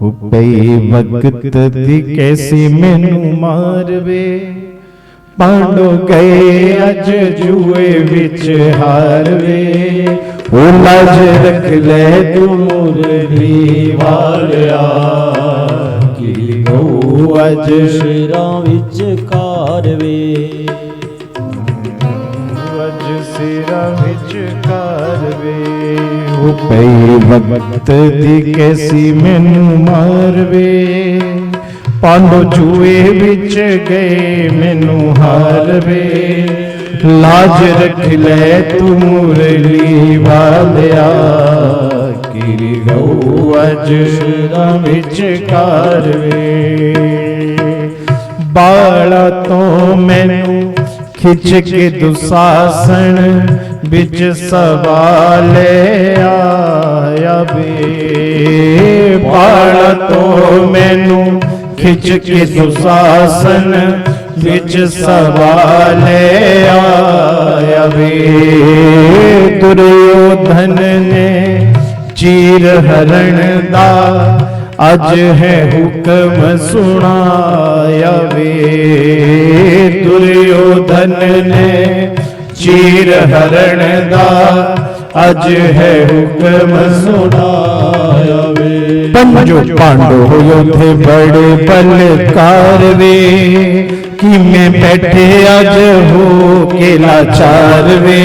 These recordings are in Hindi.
उपई वक्त दी कैसी मैनू मारवे, पांडो गए अज जुए विच हारवे। ओ लाज रख ले तू मुरली वालिया, की गऊ अज शिरां विच कारवे। अज सिरा विच कारवे। उपई वक्त दी कैसी मैनू मारवे, पांडो जुए विच गए मैनू हारवे। लाज रख ले तू मुरली वालिया, की गऊ अज शिरां विच कारवे। बाला तो मैनू खिच के दुशासन बिच सवाले आया बे। बाला तो मैनू खिच के दुशासन बिच सवाले आया बे। दुर्योधन ने चीर हरण दा अज है हुक्म सुनाया वे। दुर्योधन ने चीर हरण दा अज है हुक्म सुनाया वे। पंजो पांडव योद्धे बड़े बलकार वे, कि मैं बैठे अज हो के लाचार वे।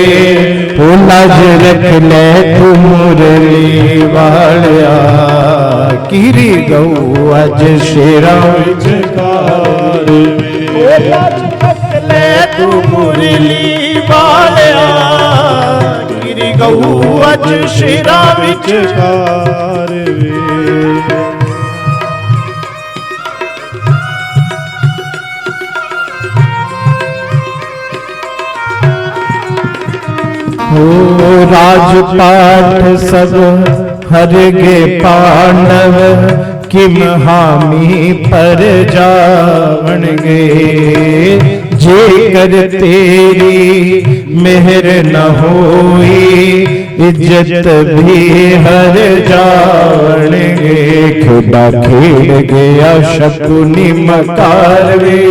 ओ लाज रख ले तू मुरली वालिया, कीरी गऊ अज शेरां विच कारवे। ओ लाज रख ले तू मुरली वालिया, कीरी गऊ अज शेरां विच कारवे। राजपाट सब हर गे पांडव, किम हामी पर जावन गे। जेकर तेरी मेहर न होई, इज्जत भी हर जावन गे। खुदा खेल गया शकुनी मकार वे,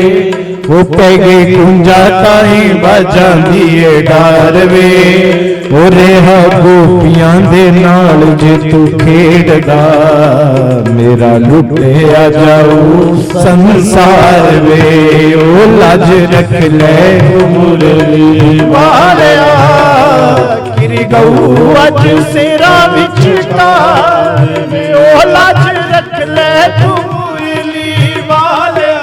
वो पैगे कुंजा ताई बाजा दिए डारवे। ओरे हा गोपियां दे नाल जे तू खेडदा, मेरा लुटे आ जाऊ संसार वे। ओ लाज रख ले मुरली वालिया, किरी गऊ अज सिरा विच कारवे। ओ लाज रख ले तू मुरली वालिया,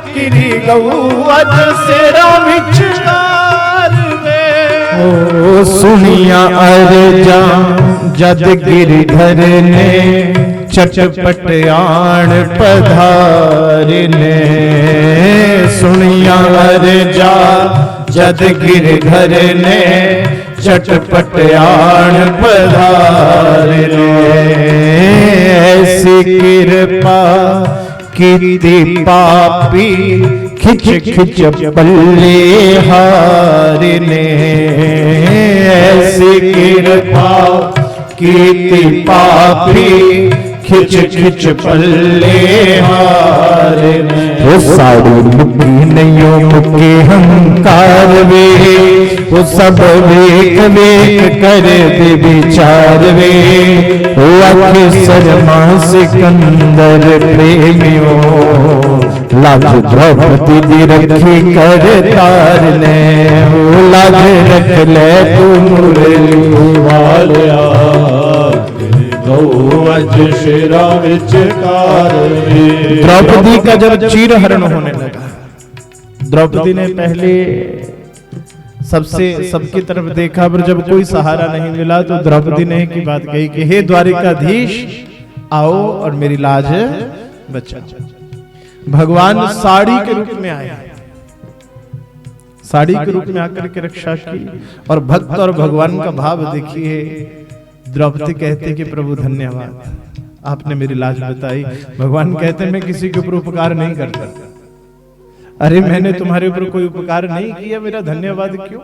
किरी गऊ अज सिरा विच कारवे। ओ सुनिया अरजा जद गिरधर ने, चटपट आण पधार ने। सुनिया अरजा जद गिरधर ने, चटपट आण पधार ने। ऐसी कृपा कीती पापी, खिच खिच पल्ले हार ने। ऐसी कृपा कीती पापी, खिच खिच पल्ले हार ने। वो साड़ी मुक्की नहीं मुक्के हंकार वे, वो सब वेक वेक कर दे विचार वे। वो आखे सरमा सिकंदर प्रेमियों, लाज द्रौपदी दी रखी कर तार ने। वो लाज रख ले तू मुरली वालिया, अज शिरा विच कारवे। द्रौपदी का जब चीर हरण होने लगा, द्रौपदी ने पहले सबकी तरफ देखा, पर जब कोई सहारा नहीं मिला तो द्रौपदी ने की बात कही कि हे द्वारिकाधीश, आओ और मेरी लाज बचाओ। भगवान साड़ी के रूप में आए, साड़ी के रूप में आकर के रक्षा की। और भक्त और भगवान का भाव देखिए। द्रौपदी कहते कि प्रभु धन्यवाद, आपने मेरी लाज बताई। भगवान कहते मैं किसी के ऊपर उपकार नहीं करता। अरे मैंने तुम्हारे ऊपर कोई उपकार नहीं किया, मेरा धन्यवाद क्यों?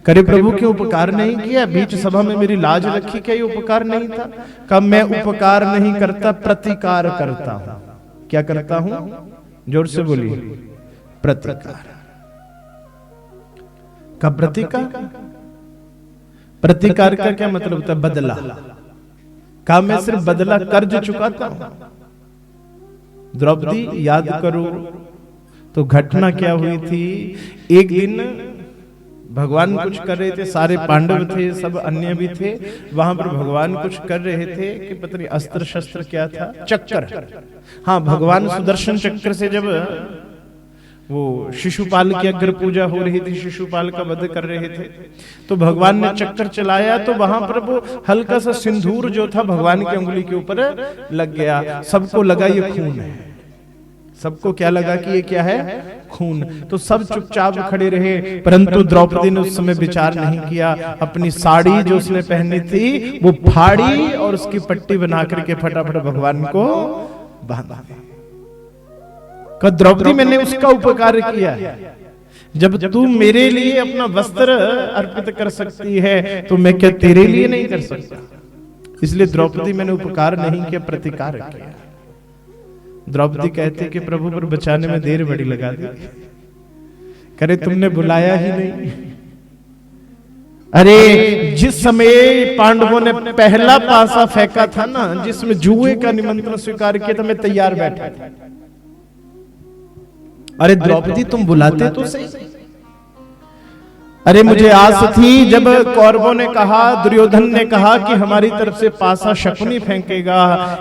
करे प्रभु क्यों उपकार नहीं किया? बीच सभा में मेरी लाज रखी, क्या ये उपकार नहीं था? कब मैं उपकार नहीं करता, प्रतिकार करता हूं। क्या करता हूं? जोर से बोलिए, प्रतिकार। कब प्रतिकार? प्रतिकार का क्या मतलब होता है? बदला। कब मैं सिर्फ बदला कर्ज चुकाता हूं। द्रौपदी याद करो तो घटना क्या हुई थी। एक दिन भगवान कुछ कर रहे थे, सारे पांडव थे, सब अन्य भी थे वहां पर। भगवान कुछ कर रहे थे कि पता नहीं अस्त्र शस्त्र क्या था, चक्कर। हाँ, भगवान सुदर्शन चक्र से जब वो शिशुपाल की अग्र पूजा हो रही थी, शिशुपाल का वध कर रहे थे, तो भगवान ने चक्कर चलाया तो वहां पर वो हल्का सा सिंदूर जो था भगवान की उंगली के ऊपर लग गया। सबको लगा ये खून है। सबको क्या लगा कि ये क्या है? खून। तो सब चुपचाप खड़े रहे, परंतु द्रौपदी ने उस समय विचार नहीं किया। अपनी साड़ी जो उसने पहनी थी वो फाड़ी और उसकी पट्टी बना करके फटाफट भगवान को बांधा। द्रौपदी मैंने उसका उपकार किया है। जब तू मेरे लिए अपना वस्त्र अर्पित कर सकती है तो मैं क्या तेरे लिए नहीं कर सकता? इसलिए द्रौपदी मैंने उपकार नहीं किया, प्रतिकार किया। द्रौपदी कहते कि प्रभु पर बचाने में देर बड़ी लगा दी। करे तुमने बुलाया ही नहीं। अरे जिस समय पांडवों ने पहला पासा फेंका था ना, जिसमें जुए का निमंत्रण स्वीकार किया था, मैं तैयार बैठा था। अरे द्रौपदी तुम बुलाते तो सही। अरे मुझे आस थी जब कौरवों ने कहा, दुर्योधन ने कहा कि हमारी तरफ से पासा शकुनी फेंकेगा,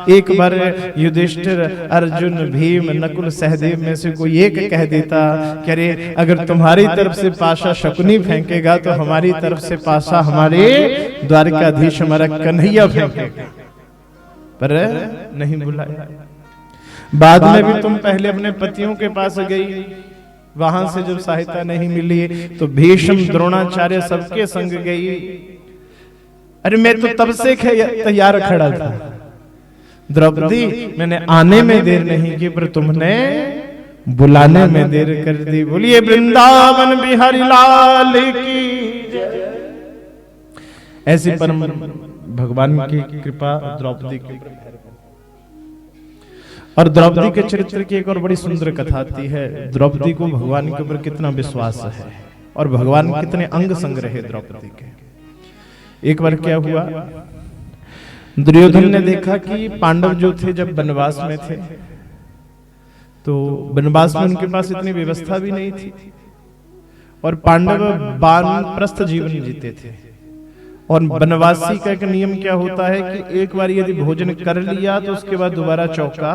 एक बार युधिष्ठिर, अर्जुन, भीम, नकुल, सहदेव में से कोई एक कह देता कि अरे अगर तुम्हारी तरफ से पासा शकुनी फेंकेगा तो हमारी तरफ से पासा हमारे द्वारकाधीश हमारा कन्हैया फेंकेगा। पर नहीं बुलाया। बाद में भी तुम पहले अपने पतियों के पास गई, वहां से जब सहायता नहीं मिली तो भीष्म, द्रोणाचार्य सबके संग गई। अरे मैं तो तब से तैयार खड़ा था। द्रौपदी मैंने आने में देर नहीं की, पर तुमने बुलाने में देर कर दी। बोलिए वृंदावन बिहारी लाल की। ऐसी परम भगवान की कृपा द्रौपदी की। और द्रौपदी के चरित्र की एक और बड़ी सुंदर कथा आती है। द्रौपदी को भगवान के ऊपर कितना विश्वास है और भगवान कितने अंग संग रहे द्रौपदी के। एक बार क्या हुआ, दुर्योधन ने देखा कि पांडव जो थे जब वनवास में थे तो वनवास में उनके पास इतनी व्यवस्था भी नहीं थी और पांडव वानप्रस्थ जीवन जीते थे। और वनवासी का एक नियम क्या होता है कि एक बार यदि भोजन कर लिया तो उसके बाद दोबारा चौका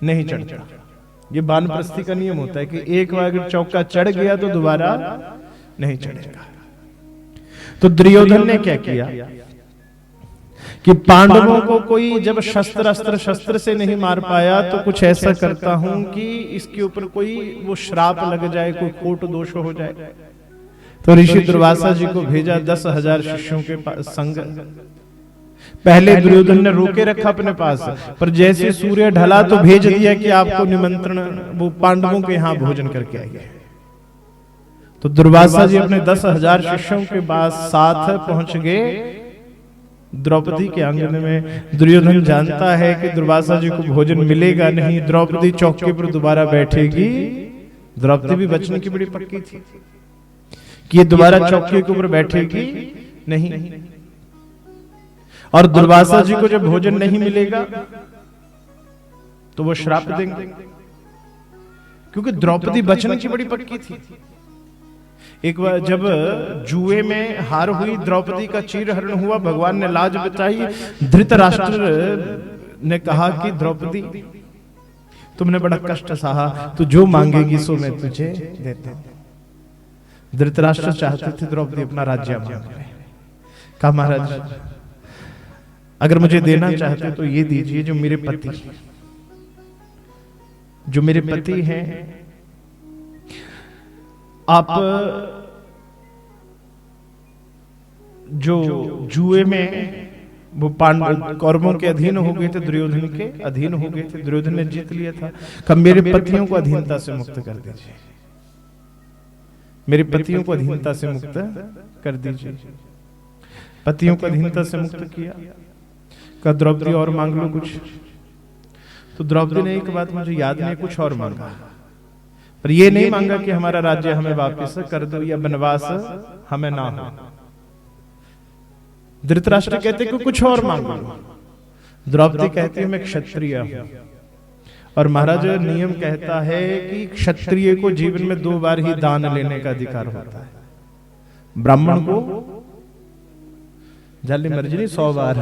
नहीं चढ़ता। ये वानप्रस्थी का नियम होता है कि एक बार अगर चौका चढ़ गया तो दोबारा नहीं चढ़ेगा। तो दुर्योधन ने क्या किया कि पांडवों को कोई जब शस्त्र से नहीं मार पाया तो कुछ ऐसा करता हूं कि इसके ऊपर कोई वो श्राप लग जाए, कोई कोट दोष हो जाए। तो ऋषि दुर्वासा जी को भेजा 10,000 शिष्यों के संग। पहले दुर्योधन ने रोके रखा अपने पास, पर जैसे सूर्य ढला तो भेज दिया कि आपको निमंत्रण, वो पांडवों के यहाँ भोजन करके आइए। तो दुर्वासा जी अपने 10,000 शिष्यों के पास साथ पहुंच गए द्रौपदी के आंगन में। दुर्योधन जानता है कि दुर्वासा जी को भोजन मिलेगा नहीं, द्रौपदी चौके पर दोबारा बैठेगी। द्रौपदी भी बचने की बड़ी पक्की थी कि ये दोबारा चौकी के ऊपर बैठेगी नहीं। और दुर्वासा जी को जब भोजन नहीं मिलेगा तो वो श्राप देंगे, क्योंकि द्रौपदी बचने की बड़ी पक्की थी। एक बार जब जुए में हार हुई, द्रौपदी का चीरहरण हुआ, भगवान ने लाज बचाई। धृतराष्ट्र ने कहा कि द्रौपदी तुमने बड़ा कष्ट सहा, तू जो मांगेगी सो मैं तुझे देता हूं। धृतराष्ट्र चाहते थे द्रौपदी अपना राज्य मांगे। कहा महाराज अगर मुझे देना चाहते तो ये दीजिए, जो मेरे पति हैं, आप जो जुए में वो पांडव कौरवों के अधीन हो गए थे, दुर्योधन के अधीन हो गए थे, दुर्योधन ने जीत लिया था। कब मेरे पतियों को अधीनता से मुक्त कर दीजिए। मेरे पतियों को अधीनता से मुक्त कर दीजिए। पतियों को अधीनता से मुक्त किया। कहा द्रौपदी और मांग लो कुछ। तो द्रौपदी ने एक बात मुझे याद नहीं, कुछ और मांगा, पर ये नहीं मांगा कि हमारा राज्य हमें वापस कर दो या वनवास हमें ना हो। धृतराष्ट्र कहते कि कुछ और मांगो। द्रौपदी कहती है मैं क्षत्रिय हूं, और महाराज नियम कहता है कि क्षत्रिय को जीवन में 2 बार ही दान लेने का अधिकार होता है। ब्राह्मण को जाली मर्जी नहीं 100 बार,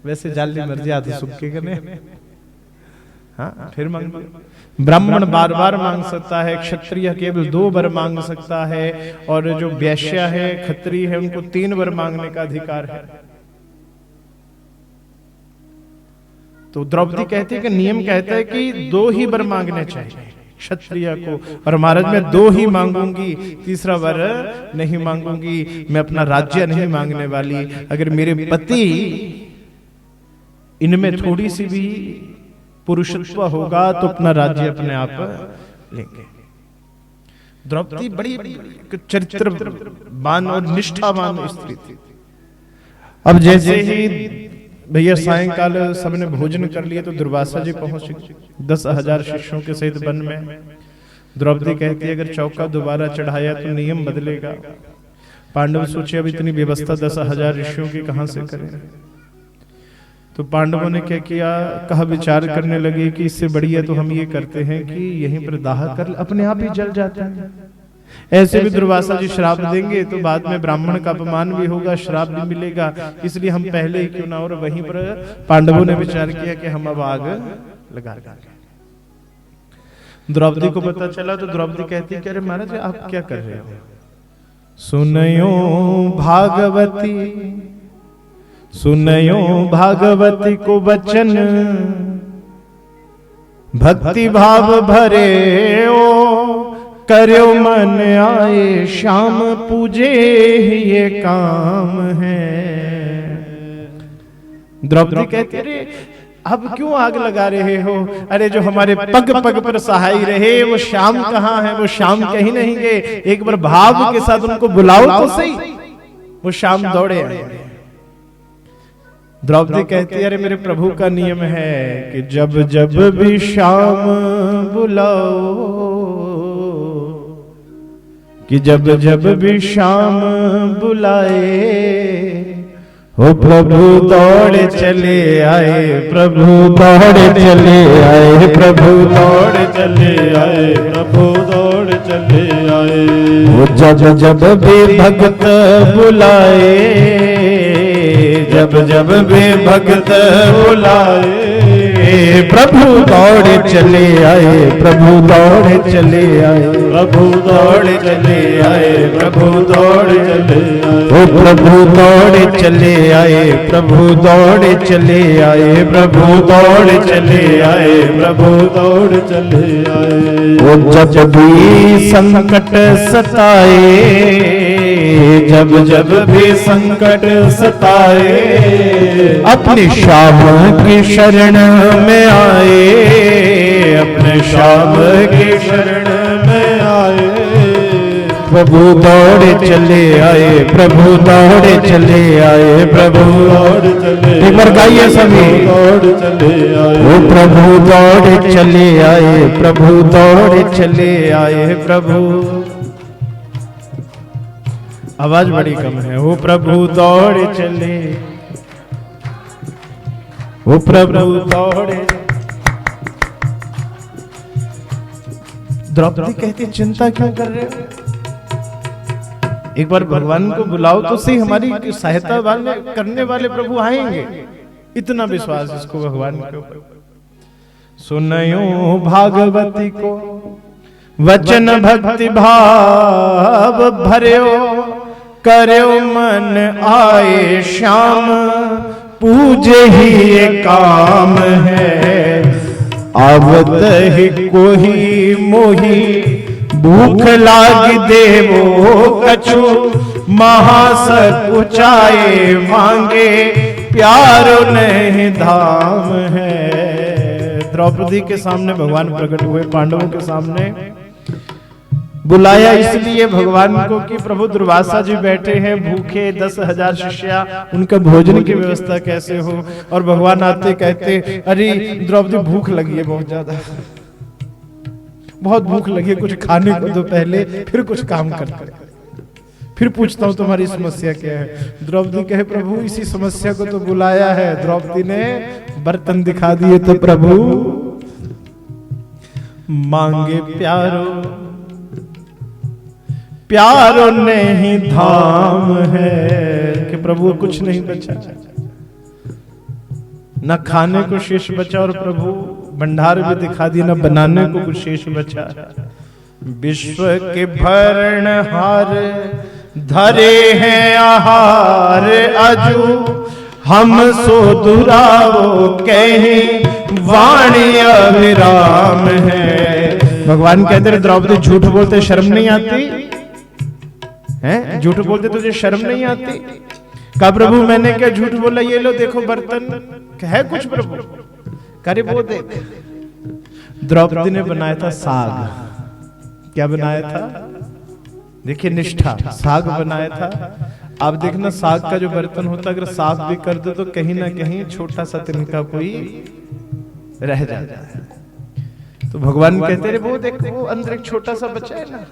वैसे जाली मर्जी आधे सुक्के करने। हाँ, फिर मांग। ब्राह्मण बार बार मांग सकता है, क्षत्रिय केवल 2 बार मांग सकता है, और जो वैश्य है क्षत्रिय है उनको 3 बार मांगने का अधिकार है। तो द्रौपदी कहती है कि नियम कहता है कि 2 ही बार मांगने चाहिए क्षत्रिय को, और महाराज मैं 2 ही मांगूंगी, तीसरा बार नहीं मांगूंगी। मैं अपना राज्य नहीं मांगने वाली। अगर मेरे पति इनमें थोड़ी सी भी पुरुषत्व होगा तो अपना राज्य अपने आप लेंगे। द्रौपदी बड़ी चरित्रवान और निष्ठावान स्त्री थी। अब जैसे ही भैया सायंकाल सबने भोजन कर लिए तो दुर्वासा जी पहुंचे 10,000 शिष्यों के सहित वन में। द्रौपदी कहती है अगर चौका दोबारा चढ़ाया तो नियम बदलेगा। पांडव सोचे अब इतनी व्यवस्था 10,000 ऋषियों की कहां से करें। तो पांडवों ने क्या किया, कहा विचार करने लगे कि इससे बढ़िया तो हम ये करते हैं कि यहीं पर दाह कर अपने आप ही जल जाते हैं। ऐसे भी दुर्वासा जी श्राप देंगे तो बाद में ब्राह्मण का अपमान भी होगा, श्राप भी मिलेगा, इसलिए हम पहले ही क्यों ना। और वहीं पर पांडवों ने विचार किया कि हम अब आग लगा देंगे। द्रौपदी को पता चला तो द्रौपदी कहती है कि अरे महाराज आप क्या कर रहे हो। सुनयो भागवती, सुनयो भागवती को वचन, भक्ति भाव भरे ओ करो मन आए, श्याम पूजे ये काम है। द्रौपदी कहती अरे अब क्यों आग लगा रहे हो। अरे जो हमारे पग पग पर सहाय रहे वो श्याम कहाँ है, वो श्याम कहीं नहीं गए। एक बार भाव के साथ उनको बुलाओ तो सही, वो श्याम दौड़े आए। द्रौपदी कहती है अरे मेरे प्रभु का नियम है कि जब जब भी श्याम बुलाओ, कि जब जब भी श्याम बुलाए, हो प्रभु दौड़ चले आए, प्रभु दौड़ चले आए, प्रभु दौड़ चले आए, प्रभु दौड़ चले आए। वो जब जब भी भक्त बुलाए, जब जब भी भक्त बुलाए, प्रभु दौड़ चले आए, प्रभु दौड़ चले आए, प्रभु दौड़ चले आए, प्रभु दौड़ चले आए। ओ प्रभु दौड़ चले आए, प्रभु दौड़ चले आए, प्रभु दौड़ चले आए, प्रभु दौड़ चले आए। ओ जब भी संकट सताए, जब जब भी संकट सताए, अपने श्याम की शरण में आए, अपने श्याम की शरण में आए। प्रभु दौड़ चले आए, प्रभु दौड़ चले आए, प्रभु दौड़ चले। एक बार गाइए सभी, दौड़ चले आए, वो प्रभु दौड़ चले आए, प्रभु दौड़ चले आए। प्रभु आवाज बड़ी कम है। वो प्रभु दौड़ चले, वो प्रभु दौड़े। द्रौपदी कहती चिंता क्यों कर रहे हो, एक बार भगवान को बुलाओ तो सही, हमारी सहायता वाले करने वाले प्रभु आएंगे। इतना विश्वास इसको भगवान के ऊपर। सुनयो भागवती को वचन भक्ति भाव भर्यो, करो मन आए श्याम पूजे ही ये काम है। आवत ही कोही मोही भूख लाग देवो कछु, महासकुचाए मांगे प्यारो नहीं धाम है। द्रौपदी के सामने भगवान प्रकट हुए, पांडवों के सामने बुलाया इसलिए भगवान को कि प्रभु दुर्वासा जी बैठे हैं भूखे, 10,000 शिष्या, उनका भोजन की व्यवस्था कैसे हो। और भगवान आते कहते, अरे द्रौपदी भूख लगी है बहुत ज्यादा, बहुत भूख लगी है, कुछ खाने को दो पहले, फिर कुछ काम कर, फिर पूछता हूं तुम्हारी समस्या क्या है। द्रौपदी कहे, प्रभु इसी समस्या को तो बुलाया है। द्रौपदी ने बर्तन दिखा दिए तो प्रभु मांगे प्यारो, प्यारो नहीं धाम है, कि प्रभु कुछ नहीं बचा, न खाने को शेष बचा, और प्रभु भंडार भी दिखा दिया, न बनाने को कुछ शेष बचा। विश्व के भरणहार धरे हैं आहार अजू, हम सो दुरावो कहीं वाणी अविराम है। भगवान कहते द्रौपदी झूठ बोलते शर्म नहीं आती है? झूठ बोलते तुझे शर्म नहीं आती? कहा प्रभु मैंने क्या झूठ बोला, ये लो देखो बर्तन है कुछ प्रभु, करे वो देख। द्रौपदी ने बनाया था साग। क्या बनाया था? देखिए निष्ठा, साग बनाया था। आप देखना साग का जो बर्तन होता है, अगर साफ भी कर दो तो कहीं ना कहीं छोटा सा तिनका कोई रह जाता है। तो भगवान कहते हैं वो देखो वो अंदर एक छोटा सा बचा है ना,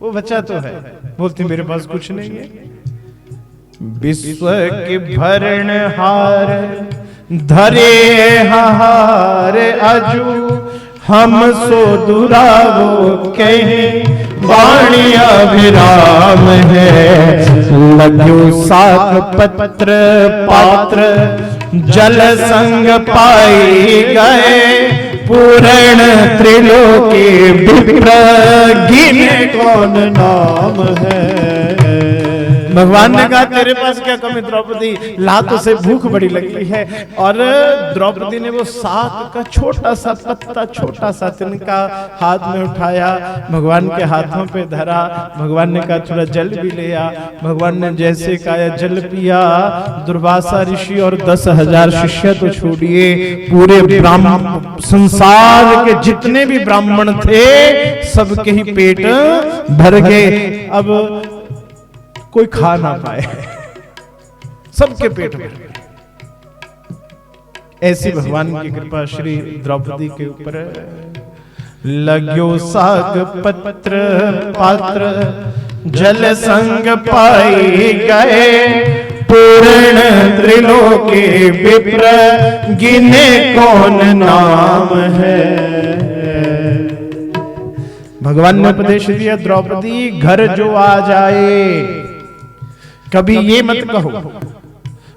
वो बचा तो है। बोलते मेरे पास कुछ नहीं है। विश्व के भरणहार धरे हार अजू, हम सो दुरावो कहीं वाणी अभिराम है। लग्यो साख पत्र पात्र जल संग पाई गए, पूर्ण त्रिलोकी विप्र गिने कौन नाम है। भगवान ने कहा तेरे पास क्या कमी द्रौपदी, लातों से भूख बड़ी लगी है। और द्रौपदी ने वो साग का छोटा सा पत्ता, छोटा सा तिनका हाथ में उठाया, भगवान के हाथों पे धरा। भगवान ने कहा थोड़ा जल भी ले आ। भगवान ने जैसे कहा जल पिया। दुर्वासा ऋषि और 10,000 शिष्य तो छोड़िए, पूरे ब्राह्मण संसार के जितने भी ब्राह्मण थे सबके ही पेट भर गए। अब कोई खा ना पाए, सबके पेट में। ऐसी भगवान की कृपा श्री द्रौपदी के ऊपर। लग्यो साग पत्र पात्र जल संग पाई गए, पूर्ण त्रिलोकी विप्र गिने कौन नाम है। भगवान ने उपदेश दिया द्रौपदी घर जो आ जाए कभी ये मत कहो।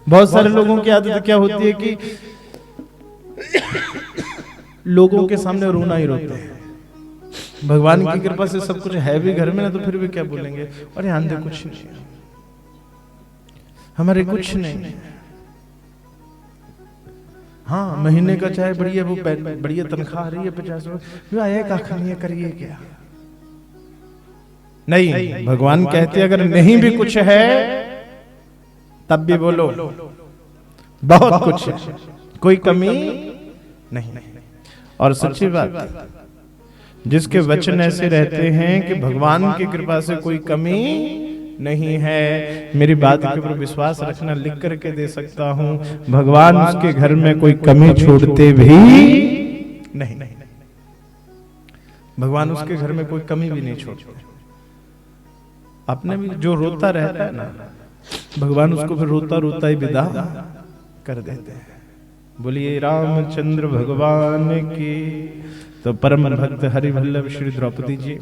बहुत सारे लोगों की आदत क्या होती है कि लोगों के सामने रोना ही रोते हैं। भगवान की कृपा से सब कुछ है भी घर में ना, तो फिर भी क्या बोलेंगे, अरे आंधे कुछ नहीं, हमारे कुछ नहीं। हाँ महीने का चाहे बढ़िया वो बढ़िया तनख्वाह आ रही है 50 आया का नहीं करिए क्या। नहीं, भगवान कहते अगर नहीं भी कुछ है तब भी बोलो बहुत कुछ है, कोई कमी नहीं। और सच्ची बात, जिसके वचन ऐसे रहते हैं कि भगवान की कृपा से कोई कमी नहीं है, मेरी बात के ऊपर विश्वास रखना, लिख करके दे सकता हूं, भगवान उसके घर में कोई कमी छोड़ते भी नहीं। भगवान उसके घर में कोई कमी भी नहीं छोड़ते। आपने भी जो रोता रहता है ना, भगवान उसको फिर रोता रोता ही विदा कर देते हैं। बोलिए रामचंद्र भगवान की। तो परम भक्त हरिवल्लभ श्री द्रौपदी जी